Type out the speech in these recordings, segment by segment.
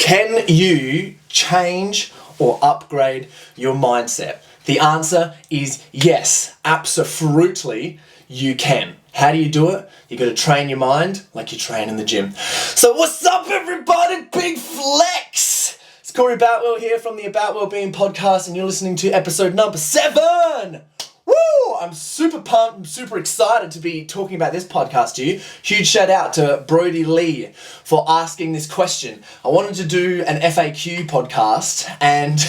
Can you change or upgrade your mindset? The answer is yes, absolutely you can. How do you do it? You got to train your mind like you train in the gym. So what's up everybody? Big flex! It's Corey Boutwell here from the About Wellbeing podcast and you're listening to episode number 7! Woo! I'm super pumped, I'm super excited to be talking about this podcast to you. Huge shout out to Brody Lee for asking this question. I wanted to do an FAQ podcast and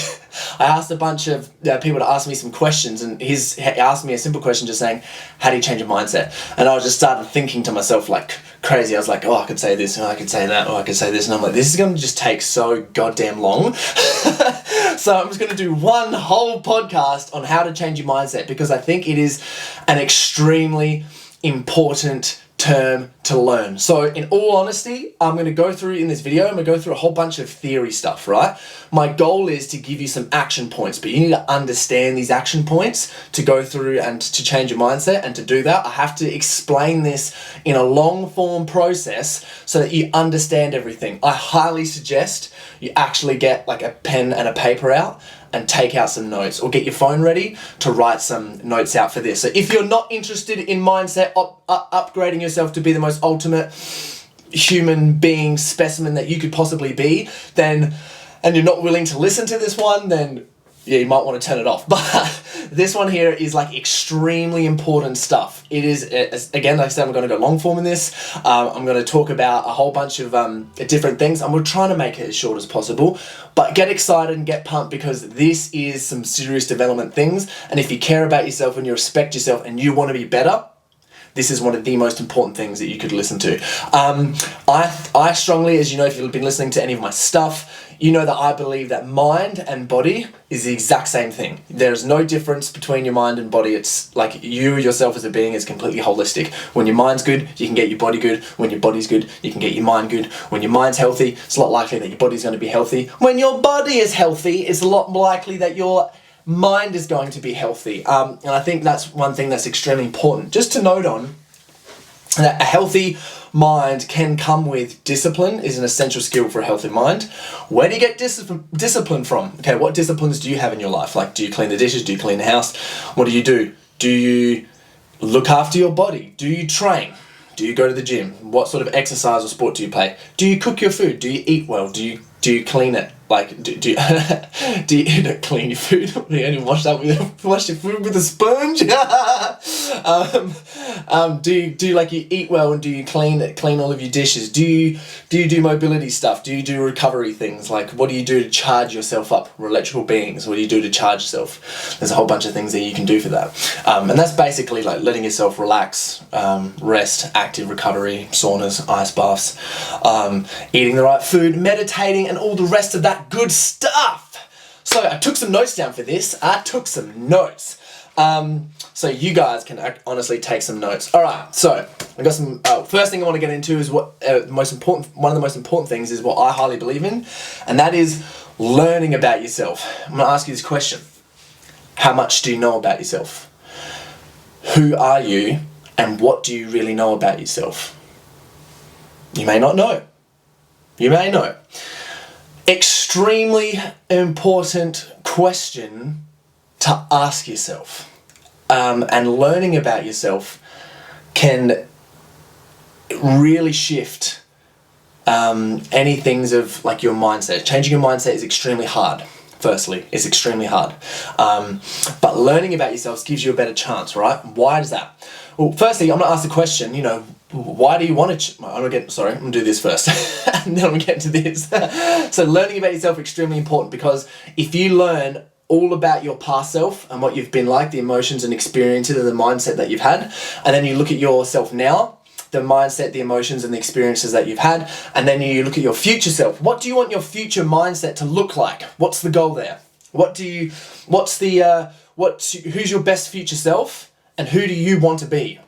I asked a bunch of people to ask me some questions and he asked me a simple question just saying, how do you change your mindset? And I just started thinking to myself like crazy. I was like, I could say this and I could say that or I could say this and I'm like, this is going to just take so goddamn long. So I'm just going to do one whole podcast on how to change your mindset because I think it is an extremely important term to learn. So in all honesty, I'm going to go through in this video, I'm going to go through a whole bunch of theory stuff, right? My goal is to give you some action points, but you need to understand these action points to go through and to change your mindset. And to do that, I have to explain this in a long form process so that you understand everything. I highly suggest you actually get like a pen and a paper out and take out some notes or get your phone ready to write some notes out for this. So if you're not interested in mindset, upgrading yourself to be the most ultimate human being specimen that you could possibly be, then, and you're not willing to listen to this one, then yeah, you might want to turn it off. But this one here is like extremely important stuff. It is, again, like I said, I'm going to go long form in this. I'm going to talk about a whole bunch of different things and we're trying to make it as short as possible. But get excited and get pumped because this is some serious development things. And if you care about yourself and you respect yourself and you want to be better, this is one of the most important things that you could listen to. I strongly, as you know, if you've been listening to any of my stuff, you know that I believe that mind and body is the exact same thing. There's no difference between your mind and body. It's like you yourself as a being is completely holistic. When your mind's good, you can get your body good. When your body's good, you can get your mind good. When your mind's healthy, it's a lot likely that your body's going to be healthy. When your body is healthy, it's a lot more likely that your mind is going to be healthy. And I think that's one thing that's extremely important. Just to note on, that a healthy mind can come with discipline is an essential skill for a healthy mind. Where do you get discipline from? Okay, what disciplines do you have in your life? Like, do you clean the dishes? Do you clean the house? What do? Do you look after your body? Do you train? Do you go to the gym? What sort of exercise or sport do you play? Do you cook your food? Do you eat well? Do you clean it? Like, do you don't clean your food? Do you only wash your food with a sponge? Do you like you eat well and do you clean all of your dishes? Do you do mobility stuff? Do you do recovery things? Like, what do you do to charge yourself up? We're electrical beings. What do you do to charge yourself? There's a whole bunch of things that you can do for that. And that's basically like letting yourself relax, rest, active recovery, saunas, ice baths, eating the right food, meditating, and all the rest of that good stuff. So I took some notes down for this. So you guys can honestly take some notes. All right, so I got some. First thing I want to get into is what one of the most important things is what I highly believe in, and that is learning about yourself. I'm going to ask you this question: how much do you know about yourself? Who are you, and what do you really know about yourself? You may not know. You may know. Extremely important question to ask yourself. And learning about yourself can really shift any things of like your mindset. Changing your mindset is extremely hard. Firstly, it's extremely hard. But learning about yourself gives you a better chance, right? Why is that? Well, firstly, I'm going to ask the question, why do you want to... I'm going to do this first. And then I'm going to get to this. So learning about yourself is extremely important because if you learn all about your past self and what you've been like, the emotions and experiences and the mindset that you've had, and then you look at yourself now, the mindset, the emotions and the experiences that you've had, and then you look at your future self. What do you want your future mindset to look like? What's the goal there? Who's your best future self and who do you want to be?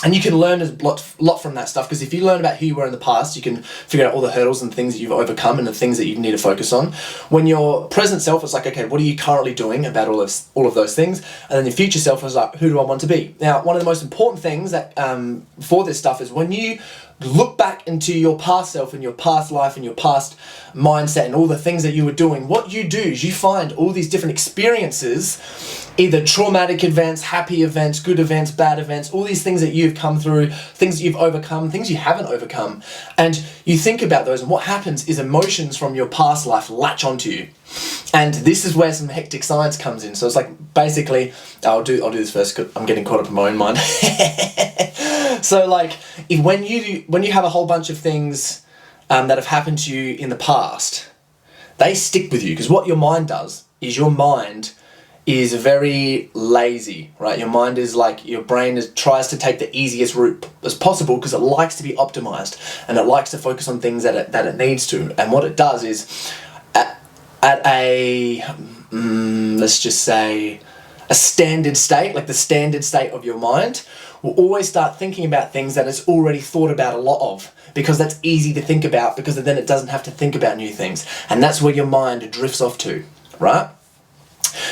And you can learn a lot from that stuff, because if you learn about who you were in the past, you can figure out all the hurdles and things that you've overcome and the things that you need to focus on. When your present self is like, okay, what are you currently doing about all of those things? And then your future self is like, who do I want to be? Now, one of the most important things that for this stuff is when you look back into your past self and your past life and your past mindset and all the things that you were doing, what you do is you find all these different experiences, either traumatic events, happy events, good events, bad events, all these things that you've come through, things that you've overcome, things you haven't overcome. And you think about those, and what happens is emotions from your past life latch onto you. And this is where some hectic science comes in. So it's like, basically, I'll do this first because I'm getting caught up in my own mind. So like, when you have a whole bunch of things that have happened to you in the past, they stick with you, because what your mind does is your mind is very lazy, right? Your mind is like, your brain tries to take the easiest route as possible because it likes to be optimized and it likes to focus on things that it needs to. And what it does is, at a, let's just say, a standard state, like the standard state of your mind, will always start thinking about things that it's already thought about a lot of, because that's easy to think about, because then it doesn't have to think about new things. And that's where your mind drifts off to, right?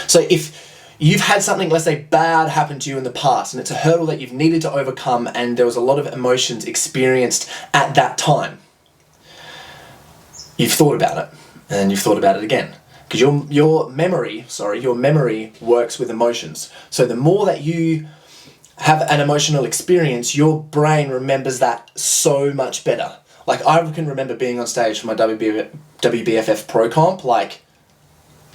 So if you've had something, let's say, bad happen to you in the past, and it's a hurdle that you've needed to overcome, and there was a lot of emotions experienced at that time, you've thought about it, and you've thought about it again. Because your memory works with emotions. So the more that you have an emotional experience, your brain remembers that so much better. Like, I can remember being on stage for my WBFF Pro Comp, like,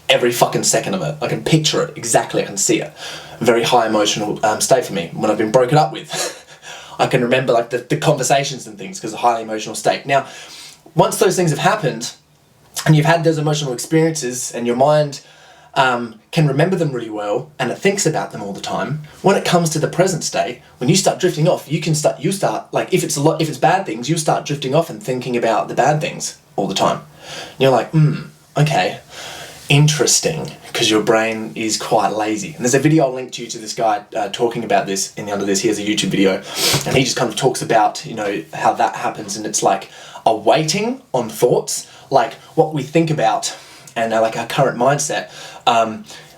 every fucking second of it. I can picture it exactly, I can see it. Very high emotional state for me. When I've been broken up with, I can remember like the conversations and things, because of a highly emotional state. Now, once those things have happened, and you've had those emotional experiences, and your mind can remember them really well, and it thinks about them all the time. When it comes to the present state, when you start drifting off, you start like, if it's bad things, you start drifting off and thinking about the bad things all the time. And you're like, okay, interesting, because your brain is quite lazy. And there's a video I'll link to you to this guy talking about this under this. He has a YouTube video, and he just kind of talks about, you know, how that happens, and it's like a waiting on thoughts, like what we think about, and like our current mindset.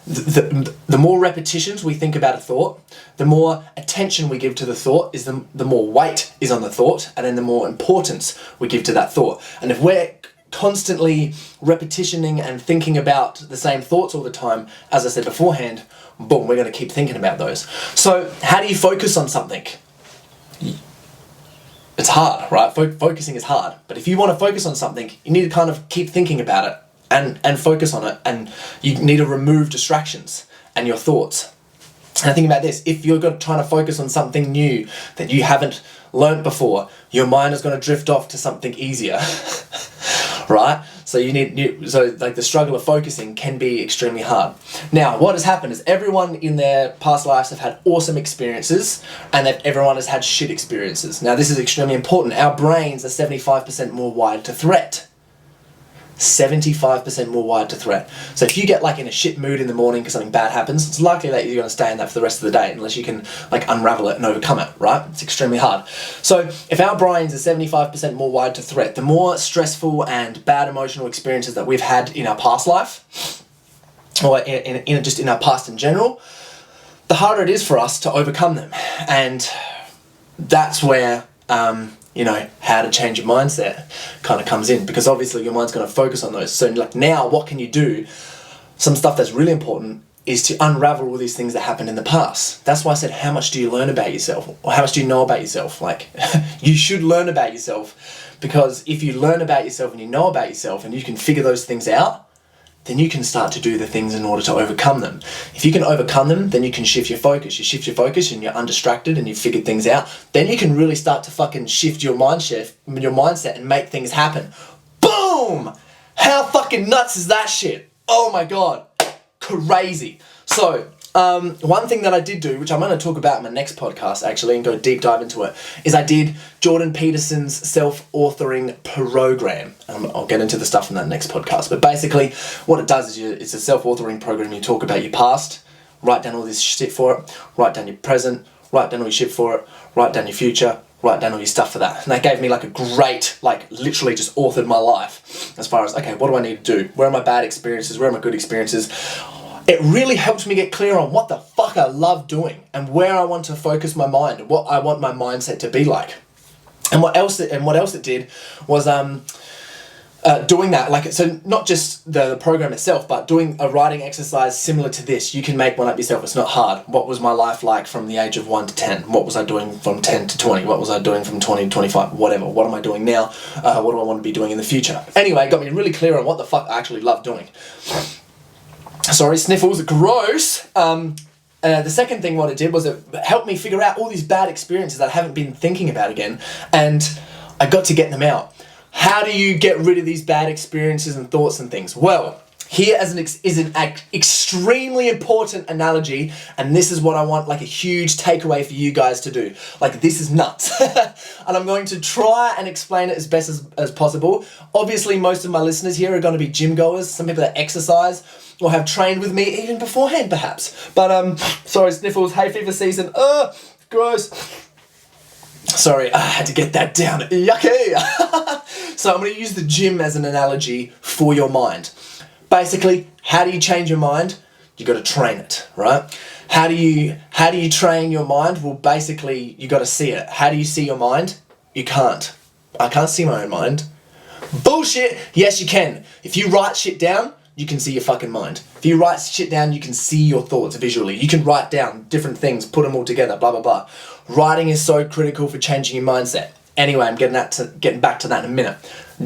The more repetitions we think about a thought, the more attention we give to the thought, is the more weight is on the thought, and then the more importance we give to that thought. And if we're constantly repetitioning and thinking about the same thoughts all the time, as I said beforehand, boom, we're going to keep thinking about those. So how do you focus on something? It's hard, right? Focusing is hard. But if you want to focus on something, you need to kind of keep thinking about it and focus on it, and you need to remove distractions and your thoughts. And I think about this, if you're trying to focus on something new that you haven't learnt before, your mind is going to drift off to something easier, right? So like the struggle of focusing can be extremely hard. Now, what has happened is everyone in their past lives have had awesome experiences, and everyone has had shit experiences. Now, this is extremely important. Our brains are 75% more wired to threat. 75% more wired to threat. So if you get like in a shit mood in the morning because something bad happens, it's likely that you're going to stay in that for the rest of the day, unless you can like unravel it and overcome it, right? It's extremely hard. So if our brains are 75% more wired to threat, the more stressful and bad emotional experiences that we've had in our past life, or just in our past in general, the harder it is for us to overcome them. And that's where how to change your mindset kind of comes in, because obviously your mind's going to focus on those. So like, now what can you do? Some stuff that's really important is to unravel all these things that happened in the past. That's why I said, how much do you learn about yourself? Or how much do you know about yourself? Like, you should learn about yourself, because if you learn about yourself and you know about yourself and you can figure those things out, then you can start to do the things in order to overcome them. If you can overcome them, then you can shift your focus. You shift your focus and you're undistracted and you've figured things out. Then you can really start to fucking shift your mindset and make things happen. Boom! How fucking nuts is that shit? Oh my God, crazy. So, one thing that I did do, which I'm going to talk about in my next podcast actually and go deep dive into it, is I did Jordan Peterson's self-authoring program. I'll get into the stuff in that next podcast. But basically what it does is it's a self-authoring program. You talk about your past, write down all this shit for it, write down your present, write down all your shit for it, write down your future, write down all your stuff for that. And that gave me like a great, like literally just authored my life as far as, okay, what do I need to do? Where are my bad experiences? Where are my good experiences? It really helped me get clear on what the fuck I love doing and where I want to focus my mind and what I want my mindset to be like. And what else it did was doing that, like, so not just the program itself, but doing a writing exercise similar to this. You can make one up yourself. It's not hard. What was my life like from the age of 1 to 10? What was I doing from 10 to 20? What was I doing from 20 to 25? Whatever. What am I doing now? What do I want to be doing in the future? Anyway, it got me really clear on what the fuck I actually love doing. Sorry, sniffles, gross. The second thing what it did was it helped me figure out all these bad experiences that I haven't been thinking about again, and I got to get them out. How do you get rid of these bad experiences and thoughts and things? Well, here is an extremely important analogy, and this is what I want, like, a huge takeaway for you guys to do. Like, this is nuts. And I'm going to try and explain it as best as possible. Obviously, most of my listeners here are going to be gym goers, some people that exercise or have trained with me even beforehand, perhaps. But, sorry, sniffles, hay fever season, gross. Sorry, I had to get that down. Yucky! So I'm going to use the gym as an analogy for your mind. Basically, how do you change your mind? You got to train it, right? How do you train your mind? Well, basically, you got to see it. How do you see your mind? You can't. I can't see my own mind. Bullshit! Yes, you can. If you write shit down, you can see your fucking mind. If you write shit down, you can see your thoughts visually. You can write down different things, put them all together, blah, blah, blah. Writing is so critical for changing your mindset. Anyway, I'm getting back to that in a minute.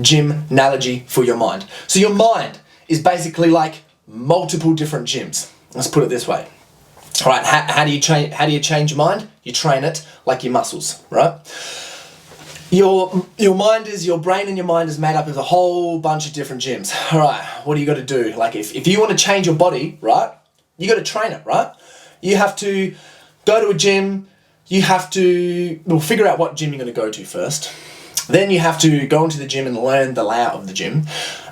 Gym analogy for your mind. So your mind is basically like multiple different gyms. Let's put it this way. All right, how do you change your mind? You train it like your muscles, right? Your mind is, your brain and your mind is made up of a whole bunch of different gyms. All right, what do you got to do? Like, if you want to change your body, right, you got to train it, right? You have to go to a gym. You have to, well, figure out what gym you're going to go to first. Then you have to go into the gym and learn the layout of the gym.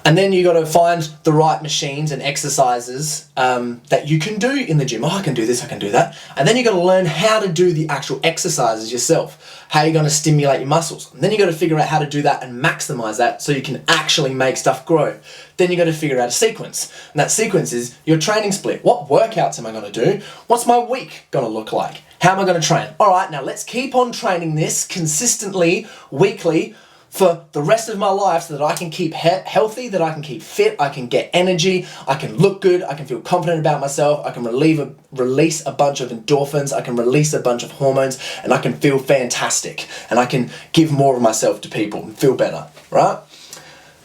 And then you got to find the right machines and exercises that you can do in the gym. Oh, I can do this, I can do that. And then you got to learn how to do the actual exercises yourself. How you're going to stimulate your muscles. And then you got to figure out how to do that and maximize that so you can actually make stuff grow. Then you got to figure out a sequence. And that sequence is your training split. What workouts am I going to do? What's my week going to look like? How am I going to train? All right, now let's keep on training this consistently, weekly, for the rest of my life so that I can keep healthy, that I can keep fit, I can get energy, I can look good, I can feel confident about myself, I can release a bunch of endorphins, I can release a bunch of hormones, and I can feel fantastic. And I can give more of myself to people and feel better, right?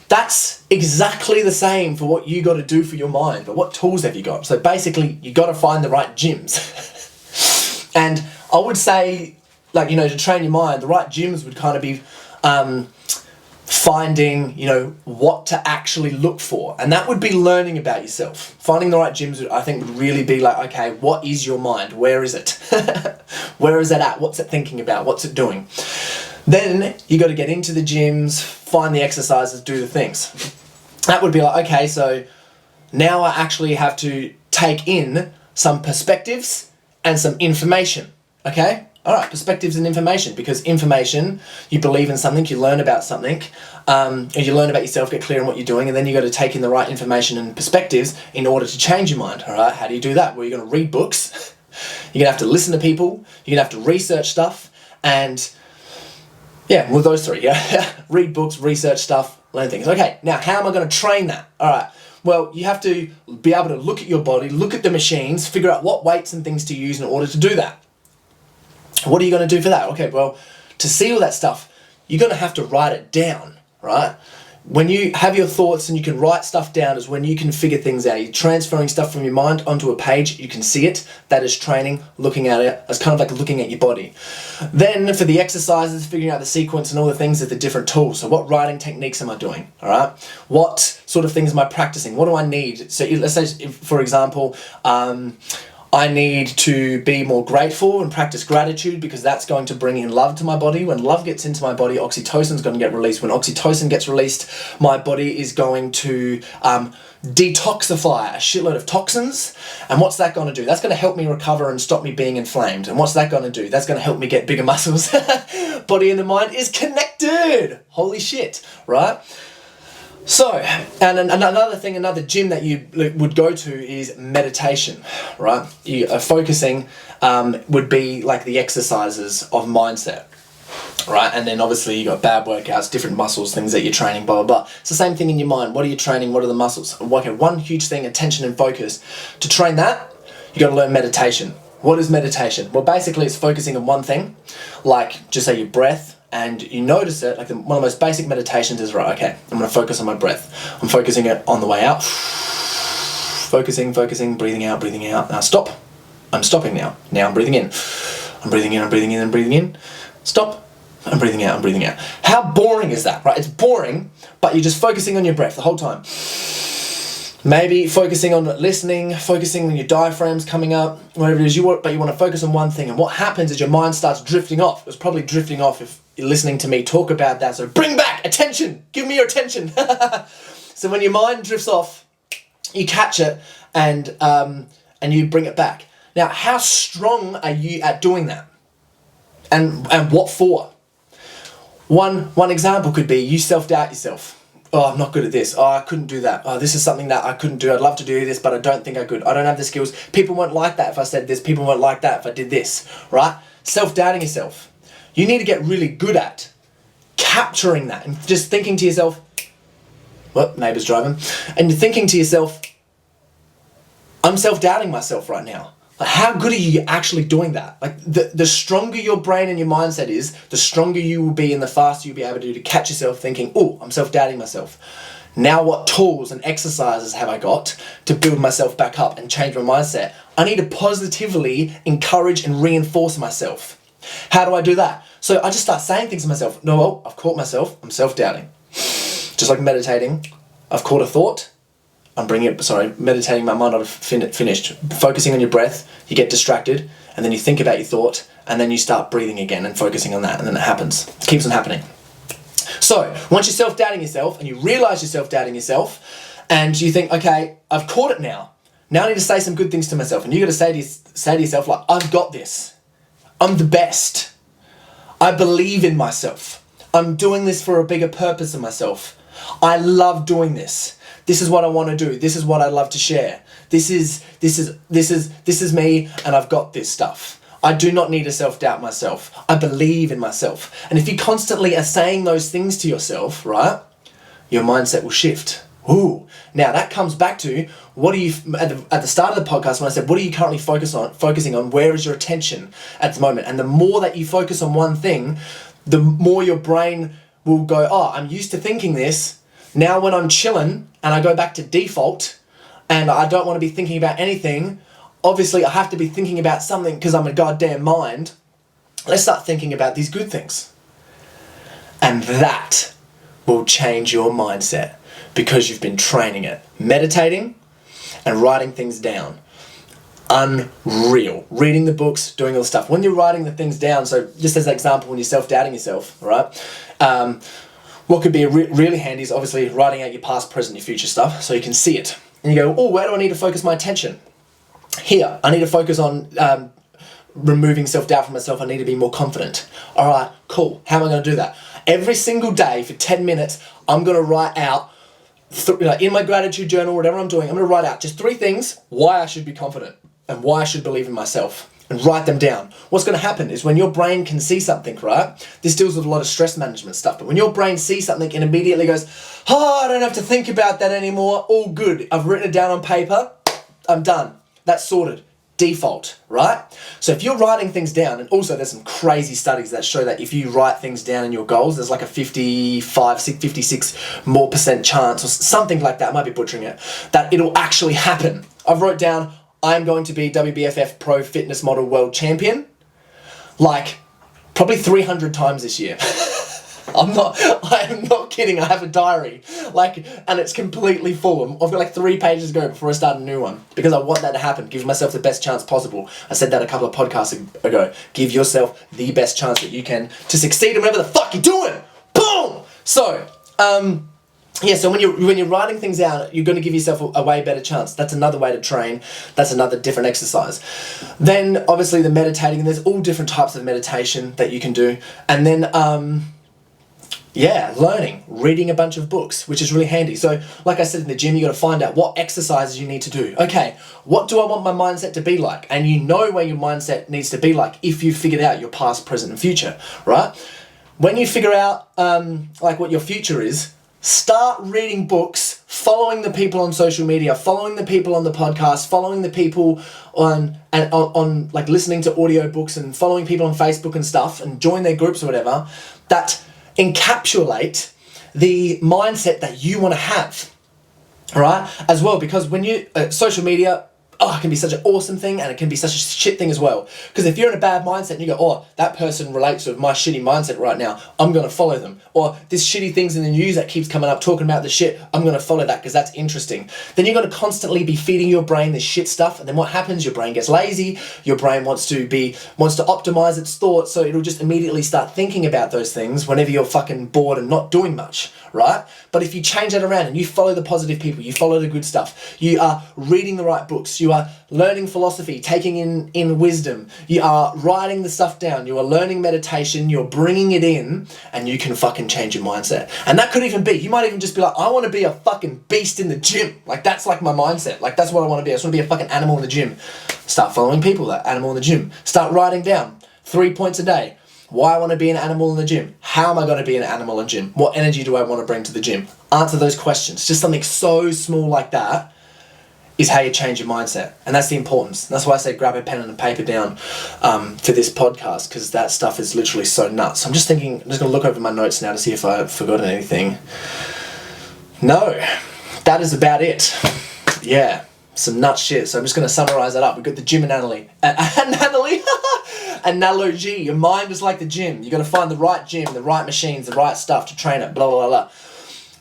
That's exactly the same for what you got to do for your mind, but what tools have you got? So basically, you got to find the right gyms. And I would say, like, you know, to train your mind, the right gyms would kind of be finding, you know, what to actually look for. And that would be learning about yourself. Finding the right gyms, I think, would really be like, okay, what is your mind? Where is it? Where is it at? What's it thinking about? What's it doing? Then you got to get into the gyms, find the exercises, do the things. That would be like, okay, so now I actually have to take in some perspectives and some information, okay? All right, perspectives and information, because information, you believe in something, you learn about something, and you learn about yourself, get clear on what you're doing, and then you got to take in the right information and perspectives in order to change your mind, all right? How do you do that? Well, you're going to read books, you're going to have to listen to people, you're going to have to research stuff, and yeah, well, those three, yeah? Read books, research stuff, learn things. Okay, now how am I going to train that? All right. Well, you have to be able to look at your body, look at the machines, figure out what weights and things to use in order to do that. What are you going to do for that? Okay, well, to see all that stuff, you're going to have to write it down, right? When you have your thoughts and you can write stuff down is when you can figure things out. You're transferring stuff from your mind onto a page, you can see it. That is training, looking at it. It's kind of like looking at your body. Then for the exercises, figuring out the sequence and all the things are the different tools. So what writing techniques am I doing, all right? What sort of things am I practicing? What do I need? So let's say, for example, I need to be more grateful and practice gratitude because that's going to bring in love to my body. When love gets into my body, oxytocin is going to get released. When oxytocin gets released, my body is going to detoxify a shitload of toxins. And what's that going to do? That's going to help me recover and stop me being inflamed. And what's that going to do? That's going to help me get bigger muscles. Body and the mind is connected. Holy shit, right? So, and another gym that you would go to is meditation, right? You are focusing would be like the exercises of mindset. right? And then obviously you got bad workouts, different muscles, things that you're training, blah, blah, blah. It's the same thing in your mind. What are you training? What are the muscles? Okay, one huge thing, attention and focus. To train that, you got to learn meditation. What is meditation? Well, basically it's focusing on one thing, like just say your breath, and you notice it, like one of the most basic meditations is, right, okay, I'm going to focus on my breath. I'm focusing it on the way out. Focusing, breathing out. Now stop. I'm stopping now. Now I'm breathing in. I'm breathing in. Stop. I'm breathing out. How boring is that, right? It's boring, but you're just focusing on your breath the whole time. Maybe focusing on listening, focusing on your diaphragms coming up, whatever it is but you want to focus on one thing. And what happens is your mind starts drifting off. It's probably drifting off if you're listening to me talk about that. So bring back attention. Give me your attention. So when your mind drifts off, you catch it and you bring it back. Now, how strong are you at doing that? And what for? One example could be you self-doubt yourself. Oh, I'm not good at this. Oh, I couldn't do that. Oh, this is something that I couldn't do. I'd love to do this, but I don't think I could. I don't have the skills. People won't like that if I said this. People won't like that if I did this, right? Self-doubting yourself. You need to get really good at capturing that and just thinking to yourself, well, neighbour's driving, and you're thinking to yourself, I'm self-doubting myself right now. Like, how good are you actually doing that? Like, the stronger your brain and your mindset is, the stronger you will be and the faster you'll be able to catch yourself thinking, oh, I'm self-doubting myself. Now what tools and exercises have I got to build myself back up and change my mindset? I need to positively encourage and reinforce myself. How do I do that? So I just start saying things to myself. No, well, I've caught myself. I'm self-doubting. Just like meditating, I've caught a thought. Meditating, my mind, I've finished. Focusing on your breath, you get distracted, and then you think about your thought, and then you start breathing again and focusing on that, and then it happens. It keeps on happening. So, once you're self-doubting yourself, and you realise you're self-doubting yourself, and you think, okay, I've caught it now. Now I need to say some good things to myself, and you got to say to yourself, like, I've got this. I'm the best. I believe in myself. I'm doing this for a bigger purpose in myself. I love doing this. This is what I want to do. This is what I love to share. This is me, and I've got this stuff. I do not need to self-doubt myself. I believe in myself. And if you constantly are saying those things to yourself, right, your mindset will shift. Ooh. Now that comes back to what are you at the start of the podcast when I said what are you currently focusing on? Where is your attention at the moment? And the more that you focus on one thing, the more your brain will go, oh, I'm used to thinking this. Now when I'm chilling and I go back to default and I don't want to be thinking about anything, obviously I have to be thinking about something because I'm a goddamn mind. Let's start thinking about these good things. And that will change your mindset because you've been training it. Meditating and writing things down. Unreal. Reading the books, doing all the stuff. When you're writing the things down, so just as an example, when you're self-doubting yourself, right? What could be really handy is obviously writing out your past, present, your future stuff so you can see it. And you go, oh, where do I need to focus my attention? Here, I need to focus on removing self-doubt from myself. I need to be more confident. All right, cool. How am I going to do that? Every single day for 10 minutes, I'm going to write out, in my gratitude journal, whatever I'm doing, I'm going to write out just 3 things why I should be confident and why I should believe in myself. And write them down. What's going to happen is when your brain can see something, right? This deals with a lot of stress management stuff. But when your brain sees something and immediately goes, oh, I don't have to think about that anymore. All good. I've written it down on paper. I'm done. That's sorted. Default, right? So if you're writing things down, and also there's some crazy studies that show that if you write things down in your goals, there's like a 56% more chance or something like that. I might be butchering it. That it'll actually happen. I've wrote down, I'm going to be WBFF Pro Fitness Model World Champion, like probably 300 times this year. I am not kidding. I have a diary, and it's completely full. I've got like 3 pages to go before I start a new one because I want that to happen. Give myself the best chance possible. I said that a couple of podcasts ago. Give yourself the best chance that you can to succeed in whatever the fuck you're doing. Boom. So, so when you're writing things out, you're going to give yourself a way better chance. That's another way to train. That's another different exercise. Then obviously the meditating, and there's all different types of meditation that you can do. And then learning, reading a bunch of books, which is really handy. So like I said in the gym, you got to find out what exercises you need to do. Okay, what do I want my mindset to be like? And you know where your mindset needs to be like if you've figured out your past, present, and future, right? when you figure out like what your future is, start reading books, following the people on social media, following the people on the podcast, following the people on like listening to audiobooks and following people on Facebook and stuff, and join their groups or whatever that encapsulate the mindset that you want to have. All right, as well, because when you social media, it can be such an awesome thing, and it can be such a shit thing as well. Because if you're in a bad mindset and you go, oh, that person relates with my shitty mindset right now, I'm going to follow them. Or this shitty things in the news that keeps coming up talking about the shit, I'm going to follow that because that's interesting. Then you're going to constantly be feeding your brain this shit stuff, and then what happens? Your brain gets lazy. Your brain wants to optimize its thoughts, so it'll just immediately start thinking about those things whenever you're fucking bored and not doing much, right? But if you change that around and you follow the positive people, you follow the good stuff, you are reading the right books, you are learning philosophy, taking in wisdom, you are writing the stuff down, you are learning meditation, you're bringing it in, and you can fucking change your mindset. And that could even be, you might even just be like, I want to be a fucking beast in the gym. Like, that's like my mindset. Like, that's what I want to be. I just want to be a fucking animal in the gym. Start following people that animal in the gym. Start writing down 3 points a day. Why I want to be an animal in the gym. How am I going to be an animal in the gym? What energy do I want to bring to the gym? Answer those questions. Just something so small like that is how you change your mindset. And that's the importance. That's why I say grab a pen and a paper down for this podcast, because that stuff is literally so nuts. I'm just going to look over my notes now to see if I've forgotten anything. No, that is about it. Yeah, some nut shit. So I'm just going to summarize that up. We've got the gym analogy. Analogy. Your mind is like the gym. You got to find the right gym, the right machines, the right stuff to train it, blah, blah, blah.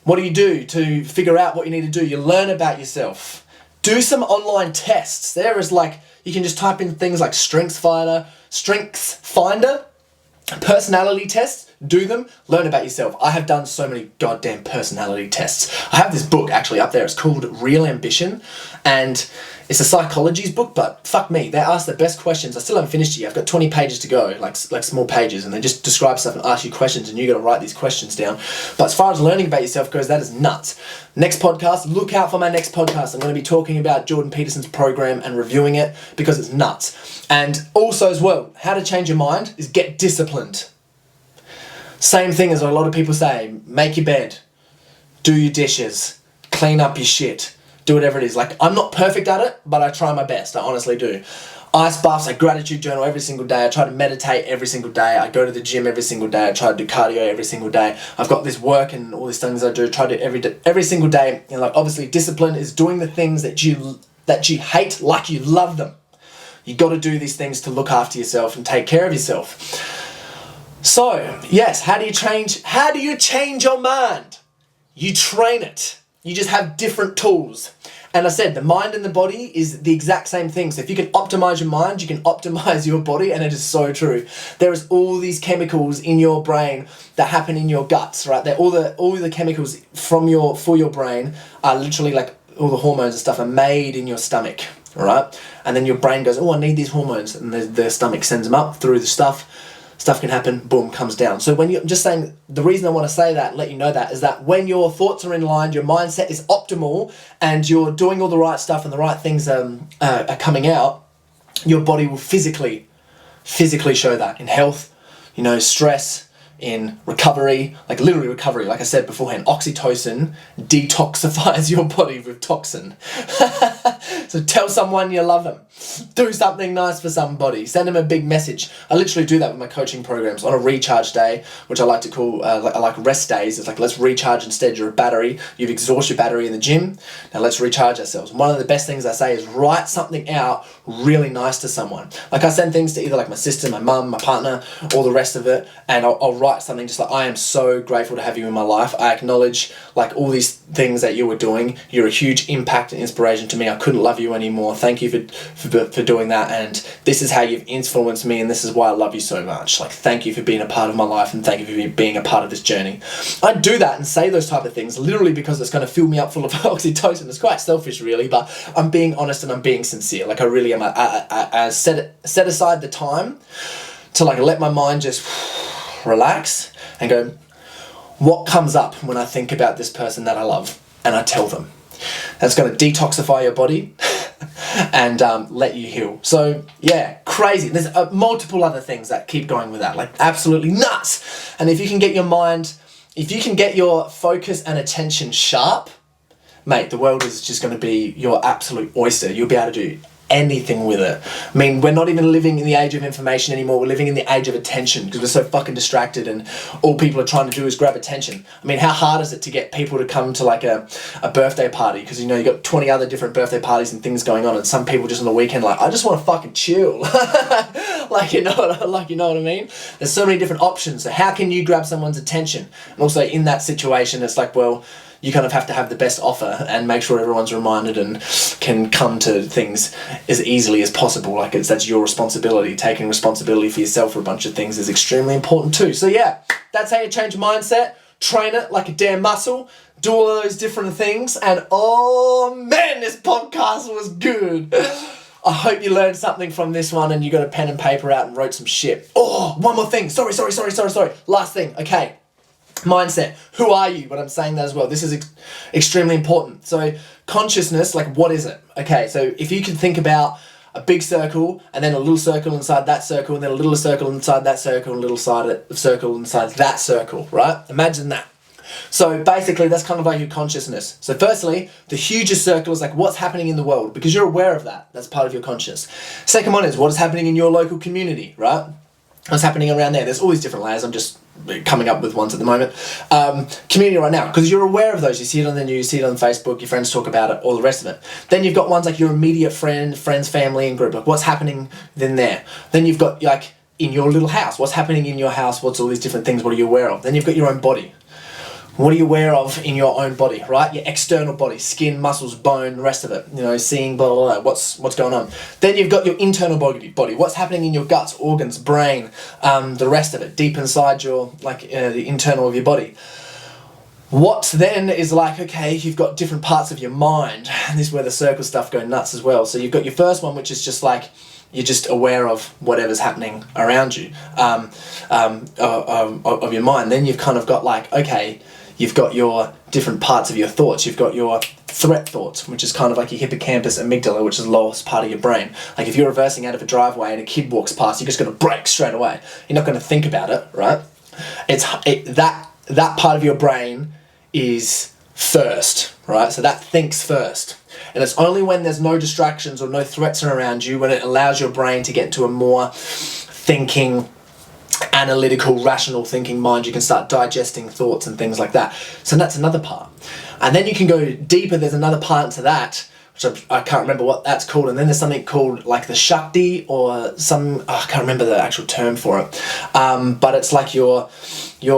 What do you do to figure out what you need to do? You learn about yourself. Do some online tests. There is like, you can just type in things like Strengths Finder, personality tests. Do them, learn about yourself. I have done so many goddamn personality tests. I have this book actually up there. It's called Real Ambition, and it's a Psychologies book, but fuck me, they ask the best questions. I still haven't finished it yet. I've got 20 pages to go, like small pages, and they just describe stuff and ask you questions, and you got to write these questions down. But as far as learning about yourself goes, that is nuts. Next podcast, look out for my next podcast. I'm going to be talking about Jordan Peterson's program and reviewing it because it's nuts. And also as well, how to change your mind is get disciplined. Same thing as what a lot of people say, make your bed, do your dishes, clean up your shit, do whatever it is. Like, I'm not perfect at it, but I try my best, I honestly do. Ice baths, I gratitude journal every single day, I try to meditate every single day, I go to the gym every single day, I try to do cardio every single day. I've got this work and all these things I do, try to do every single day. And like, obviously discipline is doing the things that you hate like you love them. You got to do these things to look after yourself and take care of yourself. So, yes, how do you change your mind? You train it. You just have different tools. And I said, the mind and the body is the exact same thing. So if you can optimize your mind, you can optimize your body, and it is so true. There is all these chemicals in your brain that happen in your guts, right? All the chemicals for your brain are literally like all the hormones and stuff are made in your stomach, all right? And then your brain goes, oh, I need these hormones, and the stomach sends them up through the stuff. Stuff can happen, boom, comes down. So when I'm just saying, the reason I want to say that, let you know that, is that when your thoughts are in line, your mindset is optimal, and you're doing all the right stuff and the right things are coming out, your body will physically show that in health, stress, in recovery, like literally recovery, like I said beforehand. Oxytocin detoxifies your body with toxin. So tell someone you love them. Do something nice for somebody. Send them a big message. I literally do that with my coaching programs on a recharge day, which I like to call, I like rest days. It's like, let's recharge instead. You're a battery. You've exhausted your battery in the gym. Now let's recharge ourselves. And one of the best things I say is write something out really nice to someone. Like I send things to either like my sister, my mum, my partner, all the rest of it. And I'll write something just like, I am so grateful to have you in my life. I acknowledge like all these things that you were doing. You're a huge impact and inspiration to me. I couldn't love you anymore. Thank you for doing that, and this is how you've influenced me, and this is why I love you so much. Like, thank you for being a part of my life, and thank you for being a part of this journey. I do that and say those type of things literally because it's going to fill me up full of oxytocin. It's quite selfish really, but I'm being honest and I'm being sincere. Like I really am. I set aside the time to like let my mind just relax and go, what comes up when I think about this person that I love? And I tell them. That's going to detoxify your body. and let you heal. So yeah, crazy. There's multiple other things that keep going with that, like absolutely nuts. And if you can get your mind, if you can get your focus and attention sharp, mate, the world is just going to be your absolute oyster. You'll be able to do anything with it. I mean, we're not even living in the age of information anymore. We're living in the age of attention because we're so fucking distracted and all people are trying to do is grab attention. I mean, how hard is it to get people to come to like a birthday party? Because, you know, you got 20 other different birthday parties and things going on, and some people just on the weekend like, I just want to fucking chill. like, you know what I mean? There's so many different options. So how can you grab someone's attention? And also in that situation, it's like, well, you kind of have to have the best offer and make sure everyone's reminded and can come to things as easily as possible. Like that's your responsibility. Taking responsibility for yourself for a bunch of things is extremely important too. So yeah, that's how you change your mindset. Train it like a damn muscle. Do all of those different things. And oh man, this podcast was good. I hope you learned something from this one and you got a pen and paper out and wrote some shit. Oh, one more thing. Sorry. Last thing. Okay. Mindset. Who are you? But I'm saying that as well. This is extremely important. So consciousness, like what is it? Okay, so if you can think about a big circle and then a little circle inside that circle and then a little circle inside that circle and a little circle inside that circle, right? Imagine that. So basically that's kind of like your consciousness. So firstly, the hugest circle is like what's happening in the world because you're aware of that. That's part of your conscious. Second one is what is happening in your local community, right? What's happening around there? There's all these different layers. I'm just coming up with ones at the moment. Community right now, because you're aware of those. You see it on the news, you see it on Facebook, your friends talk about it, all the rest of it. Then you've got ones like your immediate friends, family, and group. Like what's happening then there? Then you've got like in your little house. What's happening in your house? What's all these different things? What are you aware of? Then you've got your own body. What are you aware of in your own body, right? Your external body, skin, muscles, bone, the rest of it. You know, seeing, blah, blah, blah, what's going on. Then you've got your internal body. What's happening in your guts, organs, brain, the rest of it, deep inside your, the internal of your body. What then is like, okay, you've got different parts of your mind. And this is where the circle stuff go nuts as well. So you've got your first one, which is just like, you're just aware of whatever's happening around you, of your mind. Then you've kind of got like, okay, you've got your different parts of your thoughts. You've got your threat thoughts, which is kind of like your hippocampus amygdala, which is the lowest part of your brain. Like if you're reversing out of a driveway and a kid walks past, you're just going to brake straight away. You're not going to think about it, right? That part of your brain is first, right? So that thinks first. And it's only when there's no distractions or no threats around you, when it allows your brain to get into a more thinking, analytical, rational thinking mind, you can start digesting thoughts and things like that. So that's another part. And then you can go deeper. There's another part to that, which I can't remember what that's called. And then there's something called like the Shakti or I can't remember the actual term for it. But it's like your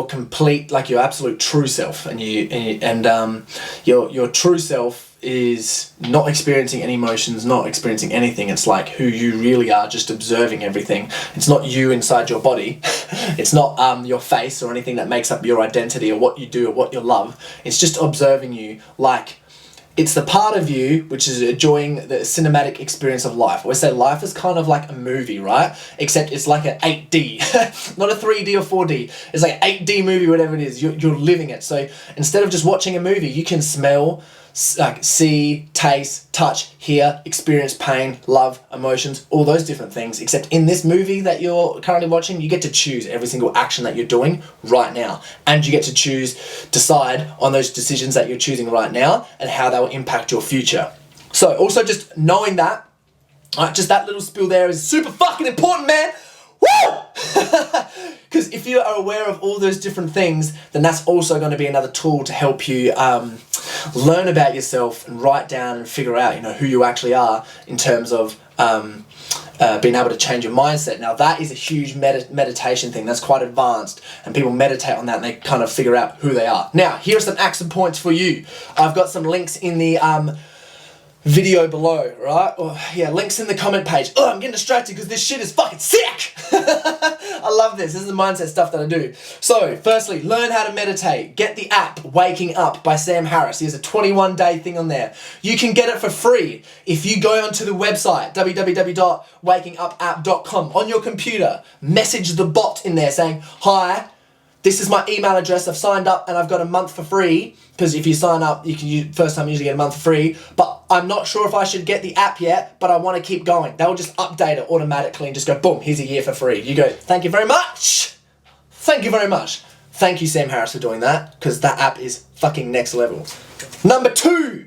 complete, like your absolute true self. And your true self is not experiencing any emotions, not experiencing anything. It's like who you really are, just observing everything. It's not you inside your body. It's not your face or anything that makes up your identity or what you do or what you love. It's just observing you. Like it's the part of you which is enjoying the cinematic experience of life. I always say life is kind of like a movie, right? Except it's like an 8D, not a 3D or 4D. It's like an 8D movie, whatever it is. You're living it. So instead of just watching a movie, you can smell, like see, taste, touch, hear, experience pain, love, emotions, all those different things. Except in this movie that you're currently watching, you get to choose every single action that you're doing right now. And you get to decide on those decisions that you're choosing right now and how they will impact your future. So also just knowing that, just that little spill there is super fucking important, man. Woo! Because if you are aware of all those different things, then that's also going to be another tool to help you learn about yourself and write down and figure out, who you actually are in terms of being able to change your mindset. Now that is a huge meditation thing. That's quite advanced, and people meditate on that and they kind of figure out who they are. Now, here are some action points for you. I've got some links in the video below, right? Links in the comment page. Oh, I'm getting distracted because this shit is fucking sick. I love this. This is the mindset stuff that I do. So, firstly, learn how to meditate. Get the app Waking Up by Sam Harris. He has a 21-day thing on there. You can get it for free if you go onto the website www.wakingupapp.com on your computer. Message the bot in there saying, "Hi, this is my email address, I've signed up and I've got a month for free, because if you sign up, you can first time you usually get a month for free, but I'm not sure if I should get the app yet, but I want to keep going. They'll just update it automatically and just go, boom, here's a year for free. You go, thank you very much. Thank you very much. Thank you, Sam Harris, for doing that, because that app is fucking next level. Number 2,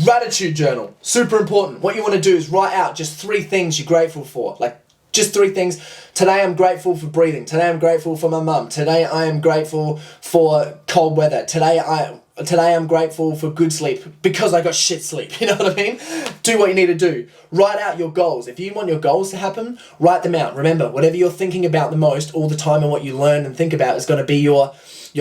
gratitude journal. Super important. What you want to do is write out just 3 things you're grateful for. Like, just 3 things. Today I'm grateful for breathing. Today I'm grateful for my mum. Today I am grateful for cold weather. Today I'm grateful for good sleep because I got shit sleep. You know what I mean? Do what you need to do. Write out your goals. If you want your goals to happen, write them out. Remember, whatever you're thinking about the most all the time and what you learn and think about is going to be your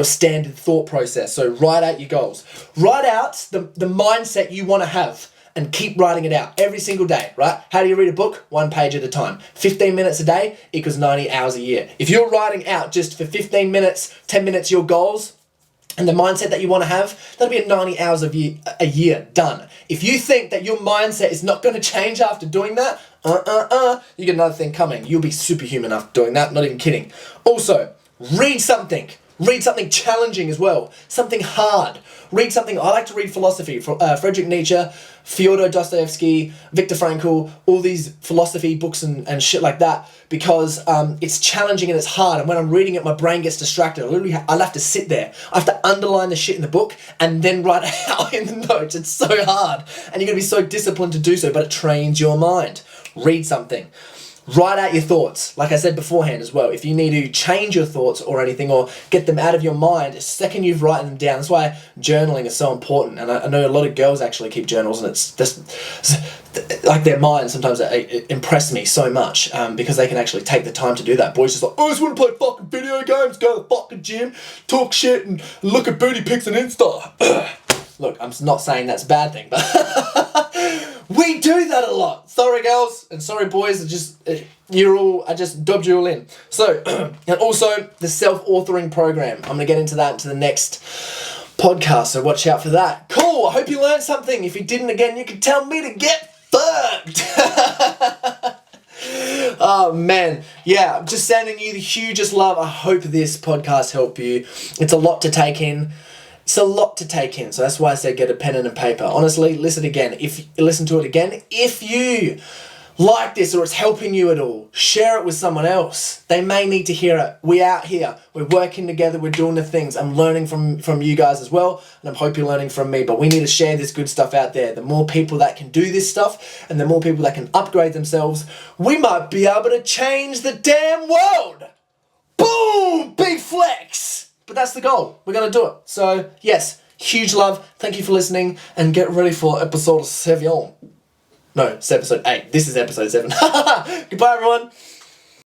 standard thought process. So write out your goals. Write out the mindset you want to have. And keep writing it out every single day, right? How do you read a book? 1 page at a time. 15 minutes a day equals 90 hours a year. If you're writing out just for 15 minutes, 10 minutes your goals and the mindset that you want to have, that'll be at 90 hours a year done. If you think that your mindset is not going to change after doing that, you get another thing coming. You'll be superhuman after doing that, not even kidding. Also, read something. Read something challenging as well. Something hard. Read something. I like to read philosophy. Friedrich Nietzsche, Fyodor Dostoevsky, Viktor Frankl, all these philosophy books and shit like that, because it's challenging and it's hard. And when I'm reading it, my brain gets distracted. I'll have to sit there. I have to underline the shit in the book and then write it out in the notes. It's so hard. And you're going to be so disciplined to do so, but it trains your mind. Read something. Write out your thoughts, like I said beforehand as well. If you need to change your thoughts or anything or get them out of your mind, the second you've written them down. That's why journaling is so important. And I know a lot of girls actually keep journals, and it's just like their minds sometimes it impress me so much because they can actually take the time to do that. Boys just like, I just want to play fucking video games, go to the fucking gym, talk shit and look at booty pics on Insta. Look, I'm not saying that's a bad thing, but we do that a lot. Sorry, girls, and sorry, boys. I just dubbed you all in. So, and also the self-authoring program. I'm gonna get into that into the next podcast, so watch out for that. Cool. I hope you learned something. If you didn't, again, you can tell me to get fucked. Oh man, yeah. I'm just sending you the hugest love. I hope this podcast helped you. It's a lot to take in. It's a lot to take in, so that's why I said get a pen and a paper. Honestly, listen to it again. If you like this or it's helping you at all, share it with someone else. They may need to hear it. We're out here. We're working together. We're doing the things. I'm learning from you guys as well, and I hope you're learning from me. But we need to share this good stuff out there. The more people that can do this stuff and the more people that can upgrade themselves, we might be able to change the damn world. Boom! Big flex! But that's the goal. We're going to do it. So, yes, huge love. Thank you for listening. And get ready for episode 7. No, it's episode 8. This is episode 7. Goodbye, everyone.